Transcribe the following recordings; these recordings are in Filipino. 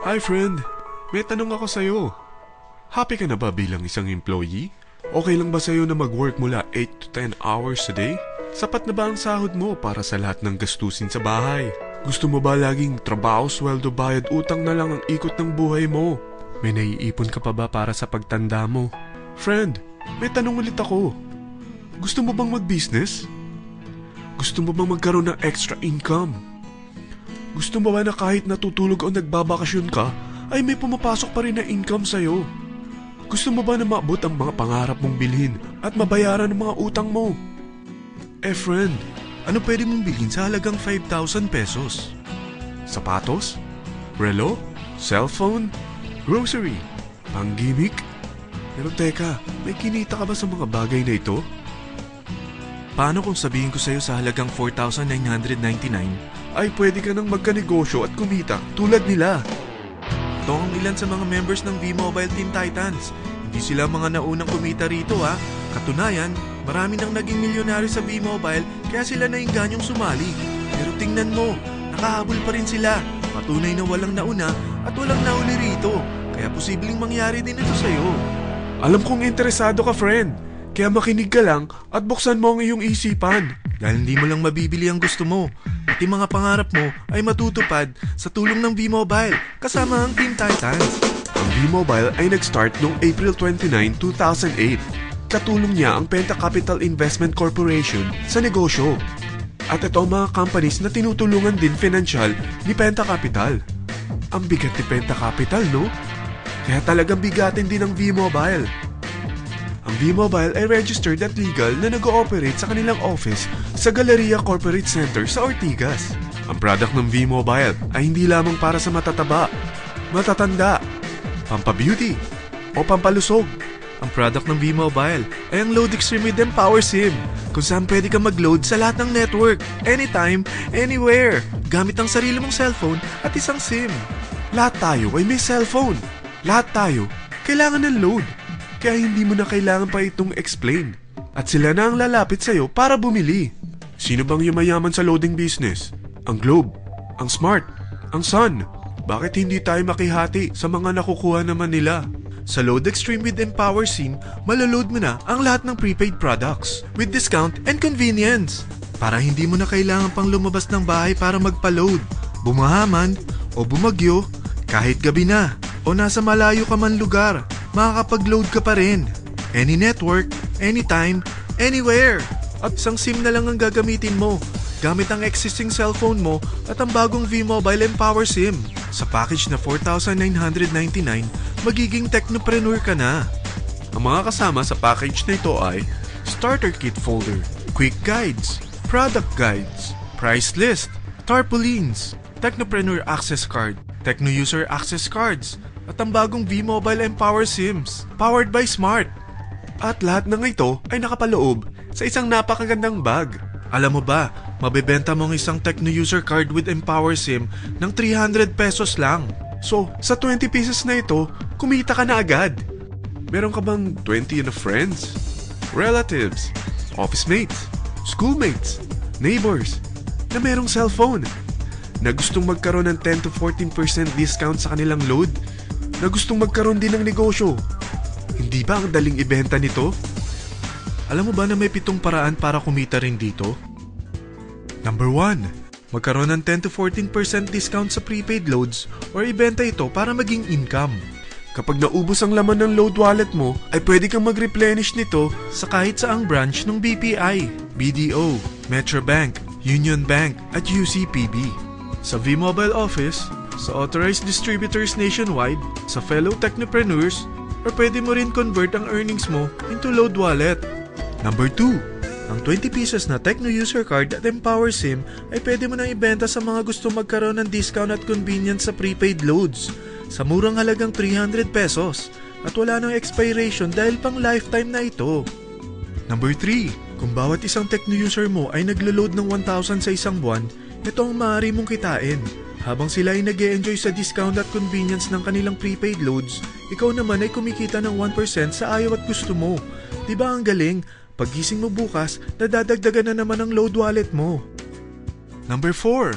Hi friend, may tanong ako sa'yo. Happy ka na ba bilang isang employee? Okay lang ba sa'yo na mag-work mula 8 to 10 hours a day? Sapat na ba ang sahod mo para sa lahat ng gastusin sa bahay? Gusto mo ba laging trabaho, sweldo, bayad, utang na lang ang ikot ng buhay mo? May naiipon ka pa ba para sa pagtanda mo? Friend, may tanong ulit ako. Gusto mo bang mag-business? Gusto mo bang magkaroon ng extra income? Gusto mo ba na kahit natutulog o nagbabakasyon ka, ay may pumapasok pa rin na income sa'yo? Gusto mo ba na maabot ang mga pangarap mong bilhin at mabayaran ang mga utang mo? Friend, ano pwede mong bilhin sa halagang 5,000 pesos? Sapatos? Relo? Cellphone? Grocery? Pang-gimmick? Pero teka, may kinita ka ba sa mga bagay na ito? Paano kung sabihin ko sa'yo sa halagang 4,999 ay pwede ka nang magkanegosyo at kumita tulad nila? Ito ang ilan sa mga members ng V-Mobile Team Titans. Hindi sila mga naunang kumita rito ha. Katunayan, marami nang naging milyonaryo sa V-Mobile kaya sila naingganyong sumali. Pero tingnan mo, nakahabol pa rin sila. Patunay na walang nauna at walang nauli rito. Kaya posibleng mangyari din ito sa'yo. Alam kong interesado ka, friend. Kaya makinig ka lang at buksan mo ang iyong isipan. Dahil hindi mo lang mabibili ang gusto mo. At yung mga pangarap mo ay matutupad sa tulong ng V-Mobile kasama ang Team Titans. Ang V-Mobile ay nag-start noong April 29, 2008. Katulong niya ang Penta Capital Investment Corporation sa negosyo. At ito ang mga companies na tinutulungan din financial ni Penta Capital. Ang bigat ni Penta Capital, no? Kaya talagang bigatin din ang V-Mobile. Ang V-Mobile ay registered at legal na nag-ooperate sa kanilang office sa Galleria Corporate Center sa Ortigas. Ang product ng V-Mobile ay hindi lamang para sa matataba, matatanda, pampabeauty, o pampalusog. Ang product ng V-Mobile ay ang Load Extreme with Empower SIM, kung saan pwede kang mag-load sa lahat ng network, anytime, anywhere, gamit ang sarili mong cellphone at isang SIM. Lahat tayo ay may cellphone. Lahat tayo kailangan ng load. Kaya hindi mo na kailangan pa itong explain. At sila na ang lalapit sa'yo para bumili. Sino bang yumayaman sa loading business? Ang Globe, ang Smart, ang Sun. Bakit hindi tayo makihati sa mga nakukuha naman nila? Sa Load Extreme with Empower SIM, malaload mo na ang lahat ng prepaid products with discount and convenience. Para hindi mo na kailangan pang lumabas ng bahay para magpa-load. Bumahaman o bumagyo, kahit gabi na o nasa malayo ka man lugar, makakapag-load ka pa rin. Any network, anytime, anywhere. At isang SIM na lang ang gagamitin mo, gamit ang existing cellphone mo at ang bagong V-Mobile Empower SIM. Sa package na 4,999, magiging technopreneur ka na. Ang mga kasama sa package na ito ay Starter Kit Folder, Quick Guides, Product Guides, Price List, Tarpaulins, Technopreneur Access Card, Techno User Access Cards, at ang bagong V-Mobile Empower SIMs, powered by Smart. At lahat ng ito ay nakapaloob sa isang napakagandang bag. Alam mo ba, mabebenta mo ang isang Techno User Card with Empower SIM ng 300 pesos lang. So, sa 20 pieces na ito, kumita ka na agad. Meron ka bang 20 na friends, relatives, office mates, schoolmates, neighbors, na merong cellphone, na gustong magkaroon ng 10 to 14% discount sa kanilang load, na gustong magkaroon din ng negosyo? Hindi ba ang daling ibenta nito? Alam mo ba na may 7 paraan para kumita rin dito? Number 1. Magkaroon ng 10 to 14% discount sa prepaid loads or ibenta ito para maging income. Kapag naubos ang laman ng load wallet mo, ay pwede kang mag-replenish nito sa kahit saang branch ng BPI, BDO, Metrobank, Union Bank at UCPB. Sa V-Mobile Office, sa authorized distributors nationwide, sa fellow technopreneurs, or pwede mo rin convert ang earnings mo into load wallet. Number 2. Ang 20 pieces na Techno User Card at Empower SIM ay pwede mo nang ibenta sa mga gusto magkaroon ng discount at convenience sa prepaid loads sa murang halagang 300 pesos at wala nang expiration dahil pang lifetime na ito. Number 3. Kung bawat isang Techno user mo ay naglo-load ng 1,000 sa isang buwan, ito ang maaari mong kitain. Habang sila ay nag-e-enjoy sa discount at convenience ng kanilang prepaid loads, ikaw naman ay kumikita ng 1% sa ayaw at gusto mo. Diba ang galing? Paggising mo bukas, nadadagdagan na naman ang load wallet mo. Number 4.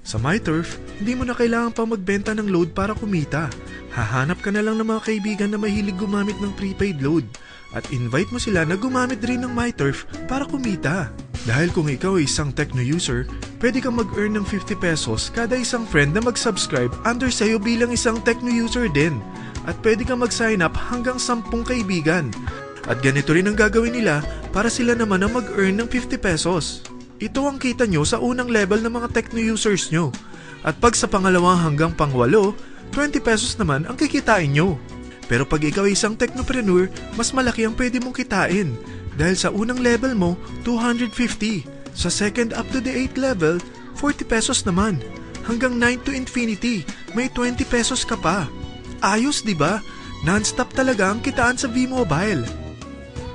Sa MyTurf, hindi mo na kailangan pa magbenta ng load para kumita. Hahanap ka na lang ng mga kaibigan na mahilig gumamit ng prepaid load at invite mo sila na gumamit rin ng MyTurf para kumita. Dahil kung ikaw ay isang Tecno user, pwede kang mag-earn ng 50 pesos kada isang friend na mag-subscribe under sa'yo bilang isang Tecno user din. At pwede kang mag-sign up hanggang 10 kaibigan. At ganito rin ang gagawin nila para sila naman ang mag-earn ng 50 pesos. Ito ang kita nyo sa unang level ng mga Tecno users nyo. At pag sa pangalawang hanggang pang-8, 20 pesos naman ang kikitain nyo. Pero pag ikaw ay isang technopreneur, mas malaki ang pwede mong kitain. Dahil sa unang level mo, 250. Sa second up to the 8th level, 40 pesos naman. Hanggang 9 to infinity, may 20 pesos ka pa. Ayos, di ba? Non-stop talaga ang kitaan sa V-Mobile.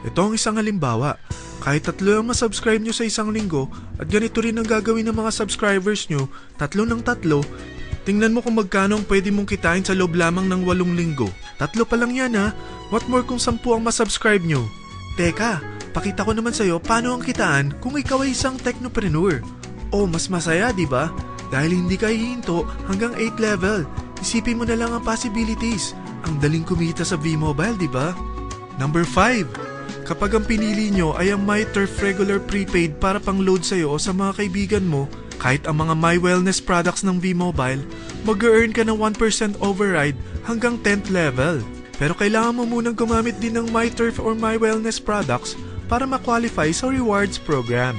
Ito ang isang halimbawa. Kahit 3 ang masubscribe nyo sa isang linggo at ganito rin ang gagawin ng mga subscribers nyo, 3 ng 3, tingnan mo kung magkano ang pwede mong kitain sa loob lamang ng 8 linggo. 3 pa lang yan ha. What more kung 10 ang masubscribe nyo? Teka, pakita ko naman sa'yo paano ang kitaan kung ikaw ay isang technopreneur. Oh, mas masaya, di ba? Dahil hindi ka hihinto hanggang 8th level. Isipin mo na lang ang possibilities. Ang daling kumita sa V-Mobile, di ba? Number 5. Kapag ang pinili nyo ay ang MyTurf Regular Prepaid para pang-load sa'yo o sa mga kaibigan mo, kahit ang mga My Wellness products ng V-Mobile, mag-earn ka ng 1% override hanggang 10th level. Pero kailangan mo munang gumamit din ng MyTurf or My Wellness products para ma-qualify sa rewards program.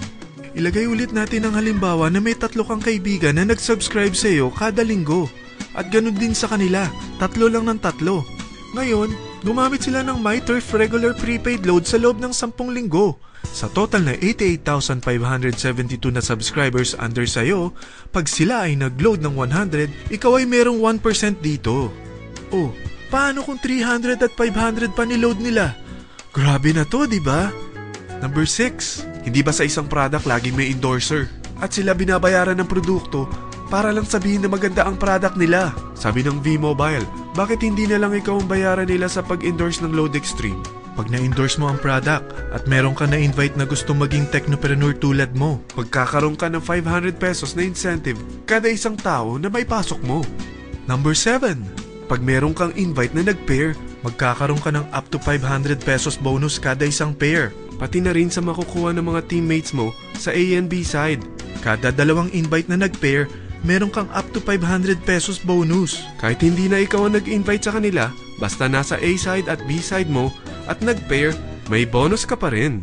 Ilagay ulit natin ang halimbawa na may 3 kang kaibigan na nag-subscribe sa'yo kada linggo. At ganun din sa kanila, 3 lang ng 3. Ngayon, gumamit sila ng MyTurf Regular Prepaid Load sa loob ng 10 linggo. Sa total na 88,572 na subscribers under sayo, pag sila ay nag-load ng 100, ikaw ay merong 1% dito. Oh, paano kung 300 at 500 pa ni-load nila? Grabe na to, di ba? Number 6. Hindi ba sa isang product laging may endorser? At sila binabayaran ng produkto para lang sabihin na maganda ang product nila. Sabi ng V-Mobile, bakit hindi na lang ikaw ang bayaran nila sa pag-endorse ng Load Extreme? Pag na-endorse mo ang product at meron ka na-invite na gusto maging technopreneur tulad mo, magkakaroon ka ng 500 pesos na incentive kada isang tao na may pasok mo. Number 7. Pag meron kang invite na nag-pair, magkakaroon ka ng up to 500 pesos bonus kada isang pair. Pati na rin sa makukuha ng mga teammates mo sa A and B side. Kada 2 invite na nag-pair, meron kang up to 500 pesos bonus. Kahit hindi na ikaw ang nag-invite sa kanila, basta nasa A side at B side mo at nag-pair, may bonus ka pa rin.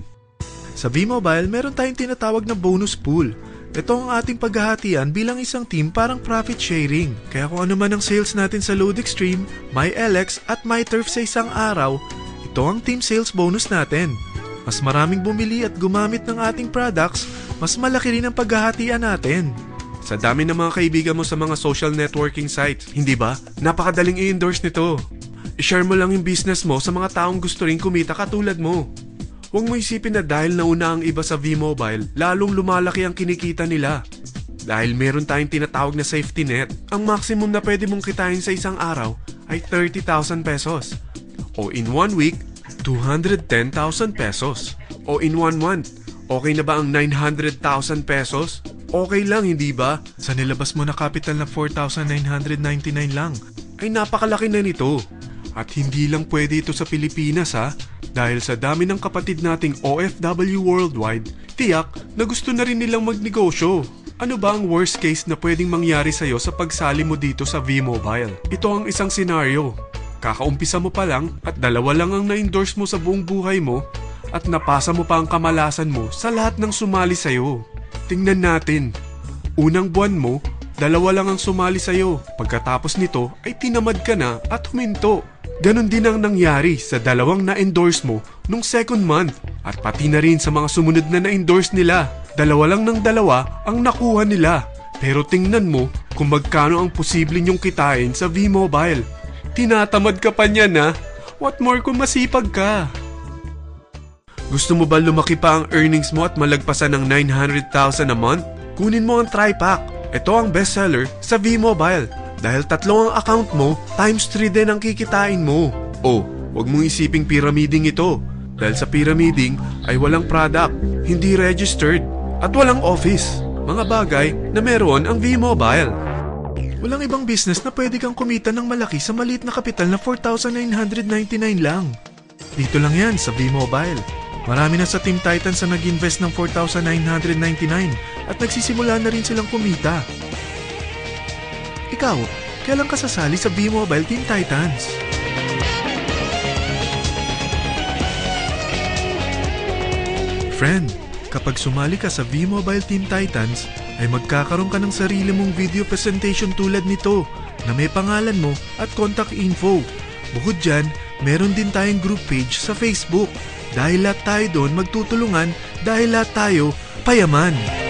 Sa V-Mobile, meron tayong tinatawag na bonus pool. Ito ang ating paghahatian bilang isang team parang profit sharing. Kaya kung ano man ang sales natin sa Load Extreme, MyLX at MyTurf sa isang araw, ito ang team sales bonus natin. Mas maraming bumili at gumamit ng ating products, mas malaki rin ang paghahatian natin. Sa dami ng mga kaibigan mo sa mga social networking sites, hindi ba? Napakadaling i-endorse nito. I-share mo lang yung business mo sa mga taong gusto rin kumita katulad mo. Huwag mo isipin na dahil nauna ang iba sa V-Mobile, lalong lumalaki ang kinikita nila. Dahil meron tayong tinatawag na safety net, ang maximum na pwede mong kitain sa isang araw ay 30,000 pesos. O in 1 week, 210,000 pesos. O in 1 month, okay na ba ang 900,000 pesos? Okay lang, hindi ba? Sa nilabas mo na capital na 4,999 lang, ay napakalaki na nito. At hindi lang pwede ito sa Pilipinas ha, dahil sa dami ng kapatid nating OFW worldwide, tiyak na gusto na rin nilang magnegosyo. Ano ba ang worst case na pwedeng mangyari sa'yo sa pagsali mo dito sa V-Mobile? Ito ang isang senaryo. Kakaumpisa mo pa lang at 2 lang ang na-endorse mo sa buong buhay mo at napasa mo pa ang kamalasan mo sa lahat ng sumali sa'yo. Tingnan natin. Unang buwan mo, 2 lang ang sumali sa'yo. Pagkatapos nito ay tinamad ka na at huminto. Ganon din ang nangyari sa 2 na-endorse mo nung second month at pati na rin sa mga sumunod na na-endorse nila. 2 lang ng 2 ang nakuha nila. Pero tingnan mo kung magkano ang posible nyong kitain sa V-Mobile. Tinatamad ka pa niyan ha? What more kung masipag ka? Gusto mo ba lumaki pa ang earnings mo at malagpasan ng 900,000 a month? Kunin mo ang TriPack. Ito ang bestseller sa V-Mobile. Dahil 3 ang account mo, times 3 din ang kikitain mo. Oh, wag mong isiping pyramiding ito. Dahil sa pyramiding ay walang product, hindi registered, at walang office. mga bagay na meron ang V-Mobile. Walang ibang business na pwede kang kumita ng malaki sa maliit na kapital na 4,999 lang. Dito lang yan sa V-Mobile. Marami na sa Team Titans na nag-invest ng 4,999 at nagsisimula na rin silang kumita. Ikaw, kailan ka sasali sa V-Mobile Team Titans? Friend, kapag sumali ka sa V-Mobile Team Titans, ay magkakaroon ka ng sarili mong video presentation tulad nito na may pangalan mo at contact info. Bukod dyan, meron din tayong group page sa Facebook. Dahil lahat tayo doon magtutulungan dahil lahat tayo payaman.